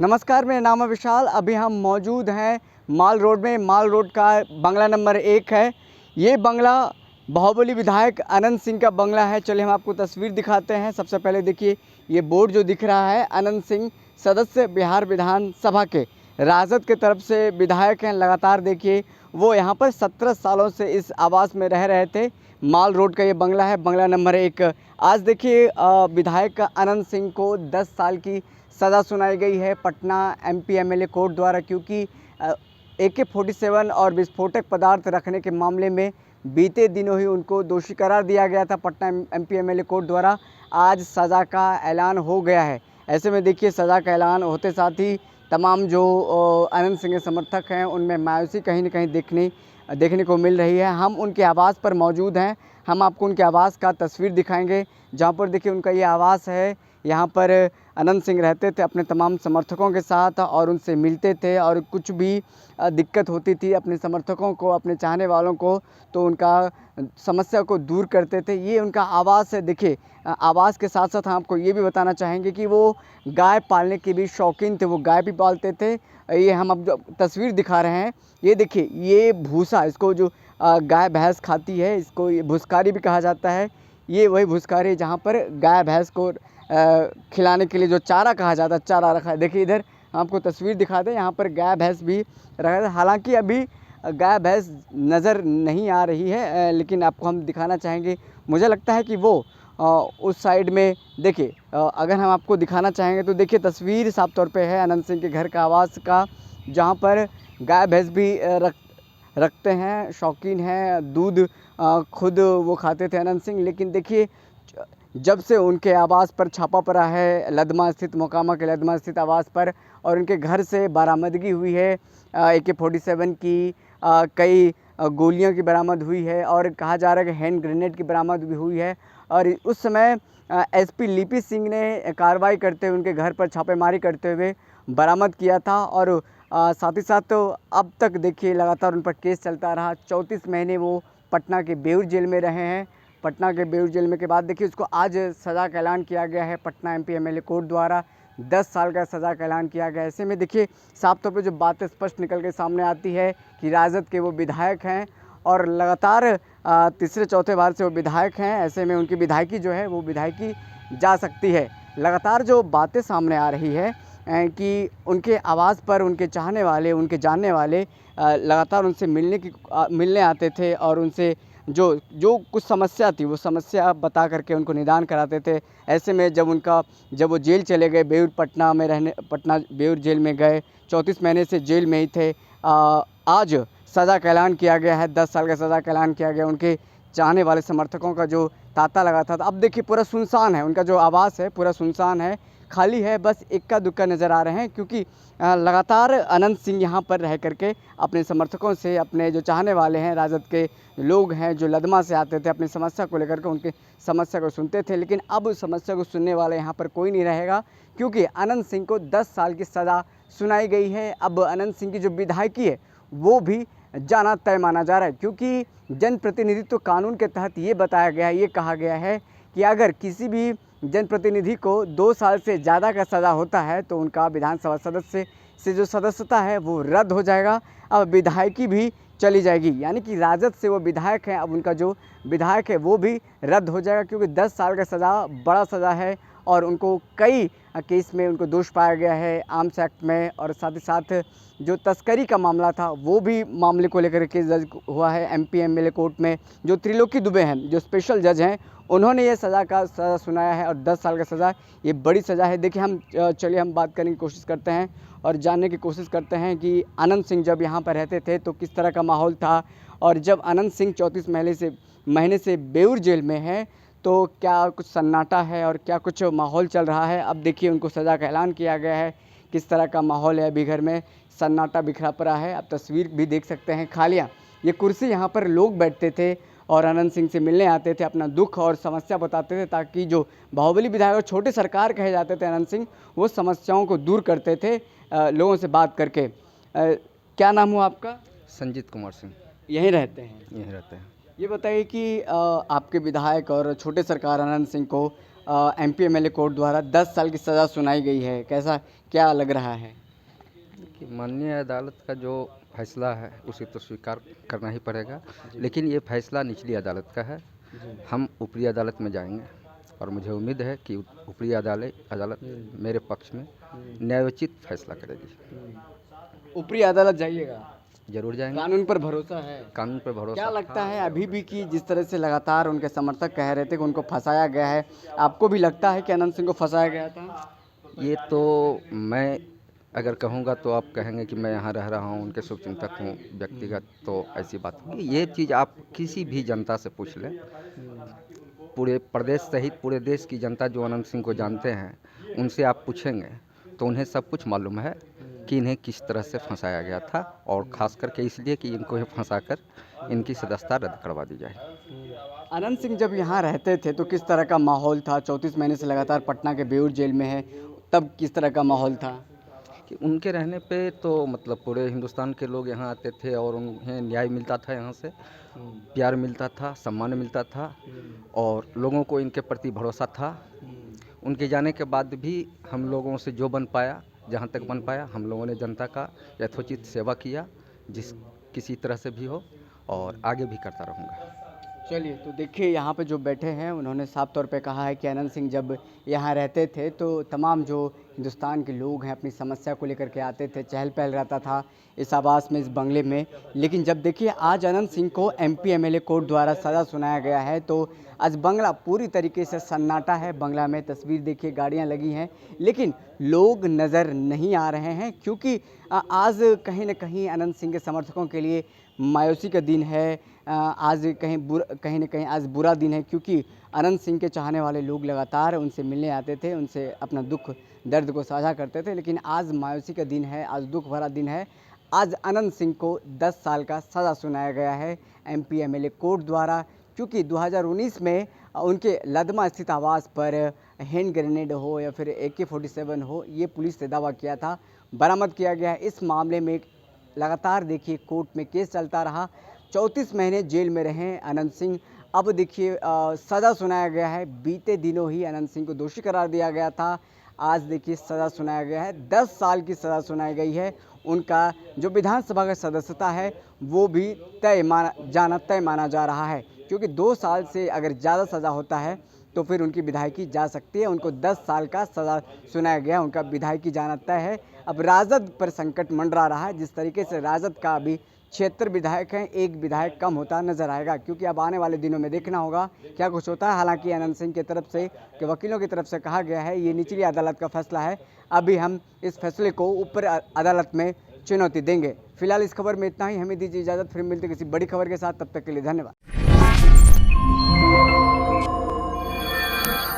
नमस्कार, मेरा नाम है विशाल। अभी हम मौजूद हैं माल रोड में। माल रोड का बंगला नंबर 1 है। ये बंगला बाहुबली विधायक अनंत सिंह का बंगला है। चलिए हम आपको तस्वीर दिखाते हैं। सबसे पहले देखिए, ये बोर्ड जो दिख रहा है, अनंत सिंह सदस्य बिहार विधानसभा के राजद के तरफ से विधायक हैं। लगातार देखिए, वो यहाँ पर 17 सालों से इस आवास में रह रहे थे। माल रोड का ये बंगला है, बंगला नंबर 1। आज देखिए, विधायक अनंत सिंह को 10 साल की सज़ा सुनाई गई है पटना एमपी एमएलए कोर्ट द्वारा, क्योंकि AK-47 और विस्फोटक पदार्थ रखने के मामले में बीते दिनों ही उनको दोषी करार दिया गया था पटना एमपी एमएलए कोर्ट द्वारा। आज सज़ा का ऐलान हो गया है। ऐसे में देखिए, सज़ा का ऐलान होते साथ ही तमाम जो अनंत सिंह के समर्थक हैं, उनमें मायूसी कहीं न कहीं देखने को मिल रही है। हम उनके आवास पर मौजूद हैं। हम आपको उनके आवास का तस्वीर दिखाएंगे, जहाँ पर देखिए उनका ये आवास है। यहाँ पर अनंत सिंह रहते थे अपने तमाम समर्थकों के साथ और उनसे मिलते थे, और कुछ भी दिक्कत होती थी अपने समर्थकों को, अपने चाहने वालों को, तो उनका समस्या को दूर करते थे। ये उनका आवास है। देखिए, आवास के साथ साथ हम आपको ये भी बताना चाहेंगे कि वो गाय पालने के भी शौकीन थे। वो गाय भी पालते थे। ये हम अब जो तस्वीर दिखा रहे हैं, ये देखिए, ये भूसा, इसको जो गाय भैंस खाती है, इसको ये भुसकारी भी कहा जाता है। ये वही भुसकारी है जहाँ पर गाय भैंस को खिलाने के लिए जो चारा कहा जाता है, चारा रखा है। देखिए, इधर आपको तस्वीर दिखा दें, यहाँ पर गाय भैंस भी रखा है। हालांकि अभी गाय भैंस नज़र नहीं आ रही है, लेकिन आपको हम दिखाना चाहेंगे। मुझे लगता है कि वो उस साइड में देखिए, अगर हम आपको दिखाना चाहेंगे तो देखिए, तस्वीर साफ तौर पे है अनंत सिंह के घर का, आवास का, जहाँ पर गाय भैंस भी रखते हैं, शौकीन हैं। दूध खुद वो खाते थे अनंत सिंह। लेकिन देखिए, जब से उनके आवास पर छापा पड़ा है, लदमा स्थित, मोकामा के लदमा स्थित आवास पर, और उनके घर से बरामदगी हुई है AK-47 की, कई गोलियों की बरामद हुई है, और कहा जा रहा है कि हैंड ग्रेनेड की बरामद भी हुई है। और उस समय SP लिपि सिंह ने कार्रवाई करते हुए उनके घर पर छापेमारी करते हुए बरामद किया था। और साथ ही साथ तो अब तक देखिए, लगातार उन पर केस चलता रहा। 34 महीने वो पटना के बेउर जेल में रहे हैं। पटना के बेउर जेल में के बाद देखिए, उसको आज सज़ा का ऐलान किया गया है पटना एमपी एमएलए कोर्ट द्वारा। 10 साल का सज़ा का ऐलान किया गया है। ऐसे में देखिए, साफ तौर पे जो बातें स्पष्ट निकल के सामने आती है कि राजद के वो विधायक हैं, और लगातार तीसरे चौथे बार से वो विधायक हैं। ऐसे में उनकी विधायकी जो है, वो विधायकी जा सकती है। लगातार जो बातें सामने आ रही है कि उनके आवास पर उनके चाहने वाले, उनके जानने वाले लगातार उनसे मिलने आते थे, और उनसे जो कुछ समस्या थी, वो समस्या बता करके उनको निदान कराते थे। ऐसे में जब वो जेल चले गए, पटना बेउर जेल में गए, 34 महीने से जेल में ही थे। आज सज़ा का ऐलान किया गया है, 10 साल का सज़ा का ऐलान किया गया। उनके चाहने वाले समर्थकों का जो तांता लगा था, अब देखिए पूरा सुनसान है। उनका जो आवास है पूरा सुनसान है, खाली है। बस इक्का दुक्का नज़र आ रहे हैं, क्योंकि लगातार अनंत सिंह यहाँ पर रह करके अपने समर्थकों से, अपने जो चाहने वाले हैं, राजद के लोग हैं जो लदमा से आते थे, अपनी समस्या को लेकर के उनकी समस्या को सुनते थे। लेकिन अब उस समस्या को सुनने वाला यहाँ पर कोई नहीं रहेगा, क्योंकि अनंत सिंह को 10 साल की सज़ा सुनाई गई है। अब अनंत सिंह की जो विधायकी है, वो भी जाना तय माना जा रहा है, क्योंकि जनप्रतिनिधित्व कानून के तहत ये बताया गया है, ये कहा गया है कि अगर किसी भी जनप्रतिनिधि को 2 साल से ज़्यादा का सज़ा होता है, तो उनका विधानसभा सदस्य से जो सदस्यता है वो रद्द हो जाएगा। अब विधायकी भी चली जाएगी, यानी कि राजद से वो विधायक हैं, अब उनका जो विधायक है वो भी रद्द हो जाएगा, क्योंकि 10 साल का सज़ा बड़ा सज़ा है। और उनको कई केस में उनको दोष पाया गया है, आर्म्स एक्ट में, और साथ ही साथ जो तस्करी का मामला था, वो भी मामले को लेकर केस दर्ज हुआ है एमपी एमएलए कोर्ट में। जो त्रिलोकी दुबे हैं, जो स्पेशल जज हैं, उन्होंने ये सज़ा सुनाया है, और 10 साल का सज़ा, ये बड़ी सज़ा है। देखिए, चलिए हम बात करने की कोशिश करते हैं और जानने की कोशिश करते हैं कि अनंत सिंह जब यहाँ पर रहते थे तो किस तरह का माहौल था, और जब अनंत सिंह 34 महीने से बेउर जेल में है, तो क्या कुछ सन्नाटा है और क्या कुछ माहौल चल रहा है। अब देखिए, उनको सज़ा का ऐलान किया गया है। किस तरह का माहौल है, अभी घर में सन्नाटा बिखरा पड़ा है। अब तस्वीर भी देख सकते हैं, खालियाँ। ये कुर्सी, यहाँ पर लोग बैठते थे और अनंत सिंह से मिलने आते थे, अपना दुख और समस्या बताते थे, ताकि जो बाहुबली विधायक और छोटे सरकार कहे जाते थे अनंत सिंह, वो समस्याओं को दूर करते थे लोगों से बात करके। क्या नाम हुआ आपका? संजीत कुमार सिंह। यहीं रहते हैं? यहीं रहते हैं। ये बताइए कि आपके विधायक और छोटे सरकार अनंत सिंह को एमपी एमएलए कोर्ट द्वारा 10 साल की सज़ा सुनाई गई है, कैसा क्या लग रहा है? कि माननीय अदालत का जो फैसला है उसे तो स्वीकार करना ही पड़ेगा, लेकिन ये फैसला निचली अदालत का है। हम ऊपरी अदालत में जाएंगे और मुझे उम्मीद है कि ऊपरी अदालत मेरे पक्ष में न्यायोचित फैसला करेगी। ऊपरी अदालत जाइएगा? जरूर जाएंगे। कानून पर भरोसा है? कानून पर भरोसा। क्या लगता है अभी भी कि जिस तरह से लगातार उनके समर्थक कह रहे थे कि उनको फंसाया गया है, आपको भी लगता है कि अनंत सिंह को फंसाया गया था? ये तो मैं अगर कहूँगा तो आप कहेंगे कि मैं यहाँ रह रहा हूँ, उनके शुभचिंतक हूँ व्यक्तिगत, तो ऐसी बात होगी। ये चीज़ आप किसी भी जनता से पूछ लें, पूरे प्रदेश सहित पूरे देश की जनता जो अनंत सिंह को जानते हैं उनसे आप पूछेंगे तो उन्हें सब कुछ मालूम है कि इन्हें किस तरह से फंसाया गया था, और ख़ास करके इसलिए कि इनको फंसाकर इनकी सदस्यता रद्द करवा दी जाए। अनंत सिंह जब यहाँ रहते थे तो किस तरह का माहौल था? 34 महीने से लगातार पटना के बेऊर जेल में है, तब किस तरह का माहौल था? कि उनके रहने पे तो मतलब पूरे हिंदुस्तान के लोग यहाँ आते थे और उन्हें न्याय मिलता था, यहाँ से प्यार मिलता था, सम्मान मिलता था, और लोगों को इनके प्रति भरोसा था। उनके जाने के बाद भी हम लोगों से जो बन पाया, जहाँ तक बन पाया, हम लोगों ने जनता का यथोचित सेवा किया, जिस किसी तरह से भी हो, और आगे भी करता रहूँगा। चलिए, तो देखिए यहाँ पे जो बैठे हैं उन्होंने साफ तौर पे कहा है कि अनंत सिंह जब यहाँ रहते थे तो तमाम जो हिंदुस्तान के लोग हैं अपनी समस्या को लेकर के आते थे, चहल पहल रहता था इस आवास में, इस बंगले में। लेकिन जब देखिए आज अनंत सिंह को एमपी एमएलए कोर्ट द्वारा सज़ा सुनाया गया है तो आज बंगला पूरी तरीके से सन्नाटा है। बंगला में तस्वीर देखिए, गाड़ियाँ लगी हैं, लेकिन लोग नज़र नहीं आ रहे हैं, क्योंकि आज कहीं ना कहीं अनंत सिंह के समर्थकों के लिए मायूसी का दिन है। आज कहीं ना कहीं आज बुरा दिन है, क्योंकि अनंत सिंह के चाहने वाले लोग लगातार उनसे मिलने आते थे, उनसे अपना दुख दर्द को साझा करते थे। लेकिन आज मायूसी का दिन है, आज दुख भरा दिन है। आज अनंत सिंह को 10 साल का सज़ा सुनाया गया है एमपी एमएलए कोर्ट द्वारा, क्योंकि 2019 में उनके लदमा स्थित आवास पर हैंड ग्रेनेड हो या फिर AK-47 हो, ये पुलिस ने दावा किया था, बरामद किया गया है। इस मामले में लगातार देखिए कोर्ट में केस चलता रहा, 34 महीने जेल में रहे अनंत सिंह। अब देखिए सज़ा सुनाया गया है। बीते दिनों ही अनंत सिंह को दोषी करार दिया गया था, आज देखिए सज़ा सुनाया गया है। 10 साल की सज़ा सुनाई गई है। उनका जो विधानसभा का सदस्यता है वो भी तय माना जा रहा है, क्योंकि 2 साल से अगर ज़्यादा सज़ा होता है तो फिर उनकी विधायकी जा सकती है। उनको 10 साल का सज़ा सुनाया गया, उनका विधायकी जाना तय है। अब राजद पर संकट मंडरा रहा है। जिस तरीके से राजद का अभी 76 विधायक हैं, एक विधायक कम होता नजर आएगा, क्योंकि अब आने वाले दिनों में देखना होगा क्या कुछ होता है। हालांकि अनंत सिंह की तरफ से के वकीलों की तरफ से कहा गया है ये निचली अदालत का फैसला है, अभी हम इस फैसले को ऊपर अदालत में चुनौती देंगे। फिलहाल इस खबर में इतना ही, हमें दीजिए इजाज़त, फिर मिलते किसी बड़ी खबर के साथ, तब तक के लिए धन्यवाद।